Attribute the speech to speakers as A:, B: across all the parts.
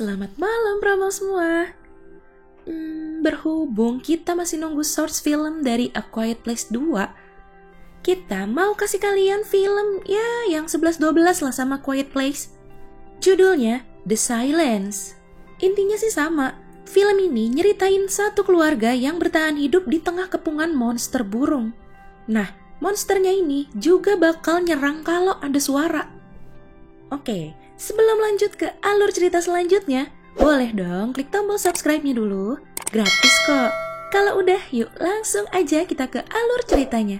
A: Selamat malam promo semua. Berhubung kita masih nunggu source film dari A Quiet Place 2, kita mau kasih kalian film ya yang 11-12 lah sama Quiet Place. Judulnya The Silence. Intinya sih sama. Film ini nyeritain satu keluarga yang bertahan hidup di tengah kepungan monster burung. Nah, monsternya ini juga bakal nyerang kalau ada suara. Oke, sebelum lanjut ke alur cerita selanjutnya, boleh dong klik tombol subscribe-nya dulu. Gratis kok. Kalau udah, yuk langsung aja kita ke alur ceritanya.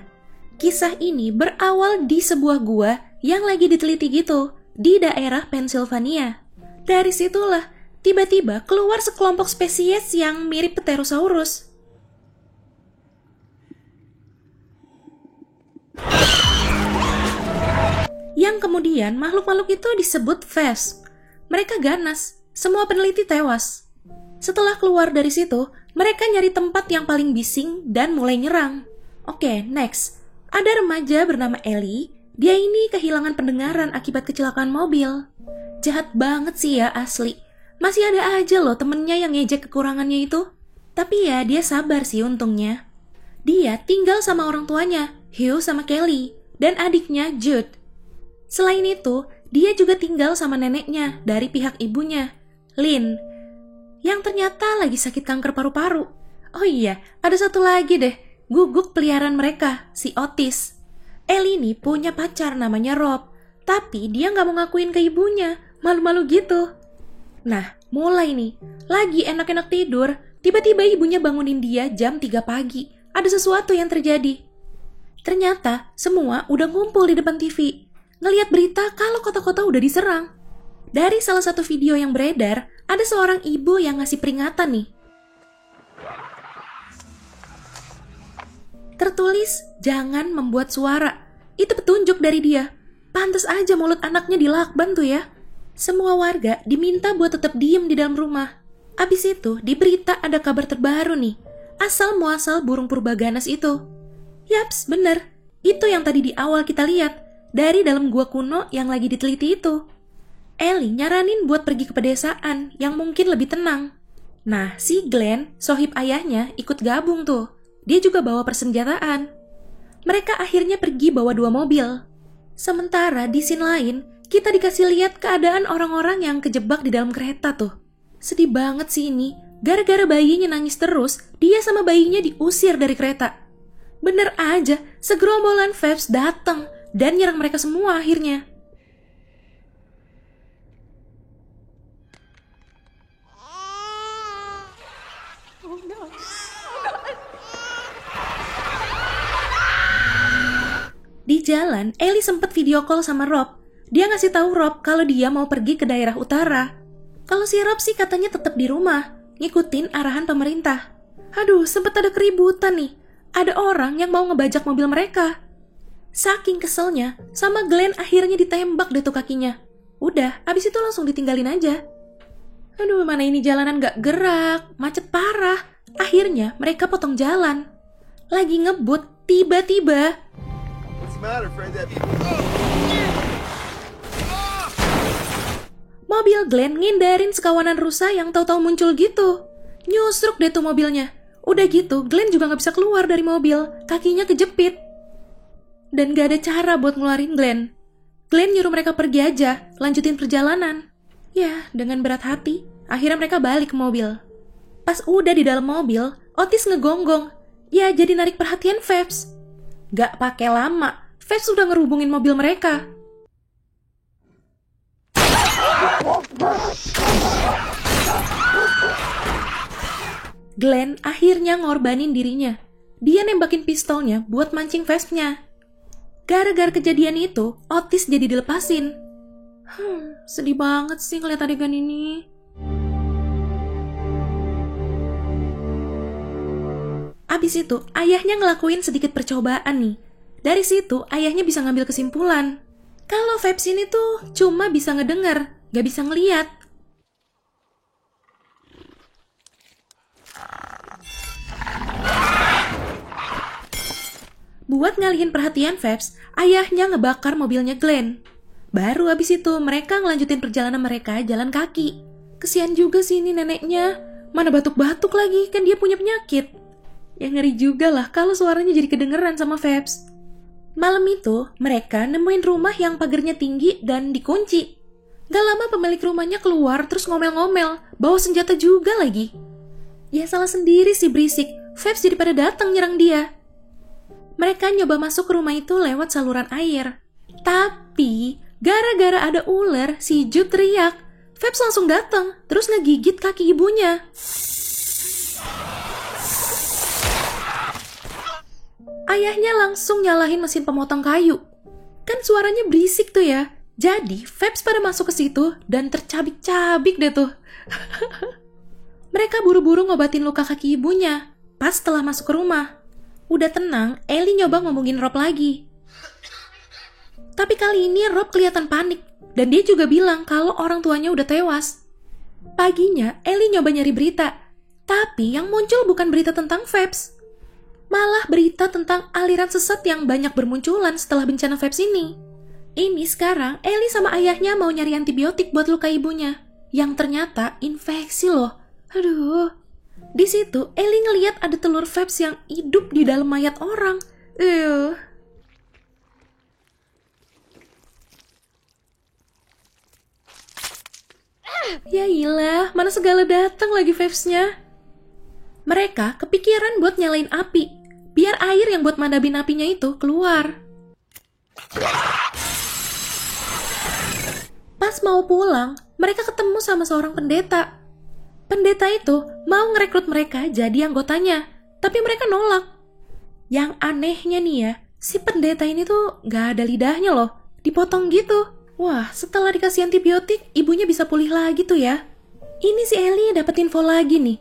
A: Kisah ini berawal di sebuah gua yang lagi diteliti gitu, di daerah Pennsylvania. Dari situlah, tiba-tiba keluar sekelompok spesies yang mirip Pterosaurus. Yang kemudian makhluk-makhluk itu disebut Vesp. Mereka ganas, semua peneliti tewas. Setelah keluar dari situ, mereka nyari tempat yang paling bising dan mulai nyerang. Oke, next. Ada remaja bernama Ellie. Dia ini kehilangan pendengaran akibat kecelakaan mobil. Jahat banget sih ya asli. Masih ada aja loh temennya yang ngejek kekurangannya itu. Tapi ya dia sabar sih untungnya. Dia tinggal sama orang tuanya, Hugh sama Kelly, dan adiknya Jude. Selain itu, dia juga tinggal sama neneknya dari pihak ibunya, Lynn, yang ternyata lagi sakit kanker paru-paru. Oh iya, ada satu lagi deh, guguk peliharaan mereka, si Otis. Ellie ini punya pacar namanya Rob, tapi dia nggak mau ngakuin ke ibunya, malu-malu gitu. Nah, mulai nih, lagi enak-enak tidur, tiba-tiba ibunya bangunin dia jam 3 pagi. Ada sesuatu yang terjadi. Ternyata semua udah ngumpul di depan TV, ngelihat berita kalau kota-kota udah diserang. Dari salah satu video yang beredar, ada seorang ibu yang ngasih peringatan nih. Tertulis, jangan membuat suara. Itu petunjuk dari dia. Pantes aja mulut anaknya dilakban tuh ya. Semua warga diminta buat tetap diem di dalam rumah. Abis itu, di berita ada kabar terbaru nih. Asal-muasal burung purba ganas itu. Yaps, bener. Itu yang tadi di awal kita lihat. Dari dalam gua kuno yang lagi diteliti itu. Ellie nyaranin buat pergi ke pedesaan yang mungkin lebih tenang. Nah, si Glenn, sohib ayahnya, ikut gabung tuh. Dia juga bawa persenjataan. Mereka akhirnya pergi bawa 2 mobil. Sementara di scene lain, kita dikasih lihat keadaan orang-orang yang kejebak di dalam kereta tuh. Sedih banget sih ini. Gara-gara bayinya nangis terus, dia sama bayinya diusir dari kereta. Bener aja, segerombolan Vesp datang dan nyerang mereka semua akhirnya. Di jalan, Ellie sempat video call sama Rob. Dia ngasih tahu Rob kalau dia mau pergi ke daerah utara. Kalau si Rob sih katanya tetap di rumah, ngikutin arahan pemerintah. Aduh, sempat ada keributan nih. Ada orang yang mau ngebajak mobil mereka. Saking keselnya, sama Glenn akhirnya ditembak deh tuh kakinya. Udah, abis itu langsung ditinggalin aja. Aduh, mana ini jalanan gak gerak, macet parah. Akhirnya mereka potong jalan. Lagi ngebut, tiba-tiba mobil Glenn ngindarin sekawanan rusa yang tahu-tahu muncul gitu. Nyusruk deh tuh mobilnya. Udah gitu, Glenn juga gak bisa keluar dari mobil. Kakinya kejepit. Dan gak ada cara buat ngeluarin Glenn. Glenn nyuruh mereka pergi aja, lanjutin perjalanan. Ya, dengan berat hati, akhirnya mereka balik ke mobil. Pas udah di dalam mobil, Otis ngegonggong. Ya, jadi narik perhatian Vesp. Gak pakai lama, Vesp udah ngerubungin mobil mereka. Glenn akhirnya ngorbanin dirinya. Dia nembakin pistolnya buat mancing Vesp-nya. Gara-gara kejadian itu, Otis jadi dilepasin. Sedih banget sih ngeliat adegan ini. Abis itu, ayahnya ngelakuin sedikit percobaan nih. Dari situ, ayahnya bisa ngambil kesimpulan. Kalau Vesp ini tuh cuma bisa ngedenger, gak bisa ngeliat. Buat ngalihin perhatian Vesp, ayahnya ngebakar mobilnya Glenn. Baru abis itu mereka ngelanjutin perjalanan mereka jalan kaki. Kesian juga sih ini neneknya. Mana batuk-batuk lagi, kan dia punya penyakit. Ya ngeri juga lah kalau suaranya jadi kedengeran sama Phelps. Malam itu, mereka nemuin rumah yang pagarnya tinggi dan dikunci. Gak lama pemilik rumahnya keluar terus ngomel-ngomel, bawa senjata juga lagi. Ya salah sendiri sih berisik, Phelps jadi pada datang nyerang dia. Mereka nyoba masuk ke rumah itu lewat saluran air. Tapi, gara-gara ada ular, si Jude teriak. Phelps langsung datang, terus ngegigit kaki ibunya. Ayahnya langsung nyalahin mesin pemotong kayu. Kan suaranya berisik tuh ya. Jadi, Phelps pada masuk ke situ dan tercabik-cabik deh tuh. Mereka buru-buru ngobatin luka kaki ibunya. Pas setelah masuk ke rumah. Udah tenang, Ellie nyoba ngomongin Rob lagi. Tapi kali ini Rob kelihatan panik. Dan dia juga bilang kalau orang tuanya udah tewas. Paginya, Ellie nyoba nyari berita. Tapi yang muncul bukan berita tentang Phelps. Malah berita tentang aliran sesat yang banyak bermunculan setelah bencana Phelps ini. Ini sekarang, Ellie sama ayahnya mau nyari antibiotik buat luka ibunya. Yang ternyata infeksi loh. Aduh. Di situ, Ellie ngeliat ada telur Phelps yang hidup di dalam mayat orang. Ya ilah, mana segala datang lagi Phelps-nya. Mereka kepikiran buat nyalain api, biar air yang buat madabin apinya itu keluar. Pas mau pulang, mereka ketemu sama seorang pendeta. Pendeta itu mau ngerekrut mereka jadi anggotanya, tapi mereka nolak. Yang anehnya nih ya, si pendeta ini tuh gak ada lidahnya loh, dipotong gitu. Wah, setelah dikasih antibiotik, ibunya bisa pulih lagi tuh ya. Ini si Ellie dapet info lagi nih.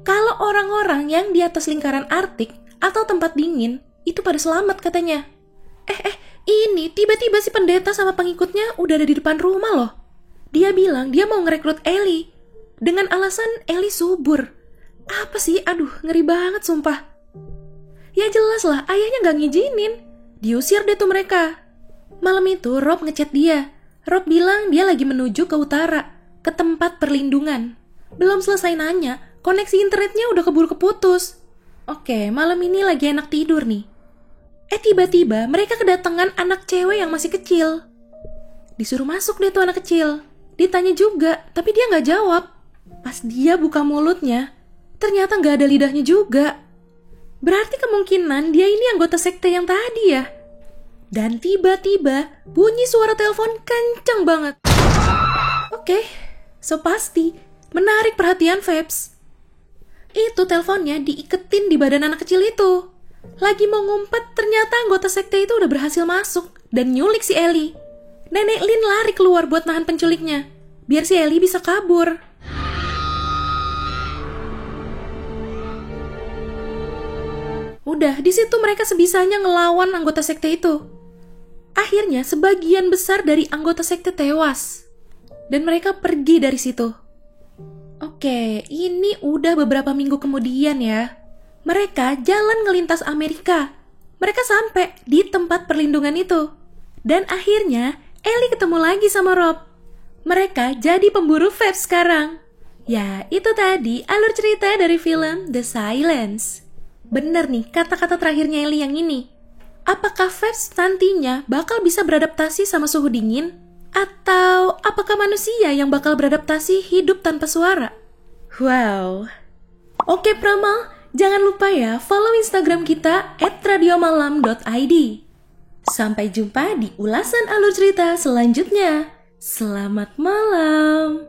A: Kalau orang-orang yang di atas lingkaran Arktik atau tempat dingin, itu pada selamat katanya. Ini tiba-tiba si pendeta sama pengikutnya udah ada di depan rumah loh. Dia bilang dia mau ngerekrut Ellie. Dengan alasan Ellie subur. Apa sih? Aduh, ngeri banget sumpah. Ya jelas lah, ayahnya gak ngizinin. Diusir deh tuh mereka. Malam itu Rob ngechat dia. Rob bilang dia lagi menuju ke utara, ke tempat perlindungan. Belum selesai nanya, koneksi internetnya udah keburu keputus. Oke, malam ini lagi enak tidur nih. Tiba-tiba mereka kedatangan anak cewek yang masih kecil. Disuruh masuk deh tuh anak kecil. Ditanya juga, tapi dia gak jawab. Pas dia buka mulutnya, ternyata gak ada lidahnya juga. Berarti kemungkinan dia ini anggota sekte yang tadi ya. Dan tiba-tiba bunyi suara telepon kenceng banget. Oke, so pasti menarik perhatian Phelps. Itu teleponnya diiketin di badan anak kecil itu. Lagi mau ngumpet, ternyata anggota sekte itu udah berhasil masuk dan nyulik si Ellie. Nenek Lynn lari keluar buat nahan penculiknya, biar si Ellie bisa kabur. Udah, di situ mereka sebisanya ngelawan anggota sekte itu. Akhirnya sebagian besar dari anggota sekte tewas. Dan mereka pergi dari situ. Oke, ini udah beberapa minggu kemudian ya. Mereka jalan ngelintas Amerika. Mereka sampai di tempat perlindungan itu. Dan akhirnya Ellie ketemu lagi sama Rob. Mereka jadi pemburu Phelps sekarang. Ya, itu tadi alur cerita dari film The Silence. Bener nih kata-kata terakhirnya Ellie yang ini. Apakah Phelps nantinya bakal bisa beradaptasi sama suhu dingin? Atau apakah manusia yang bakal beradaptasi hidup tanpa suara? Wow. Oke Pramal, jangan lupa ya follow Instagram kita @radiomalam.id. Sampai jumpa di ulasan alur cerita selanjutnya. Selamat malam.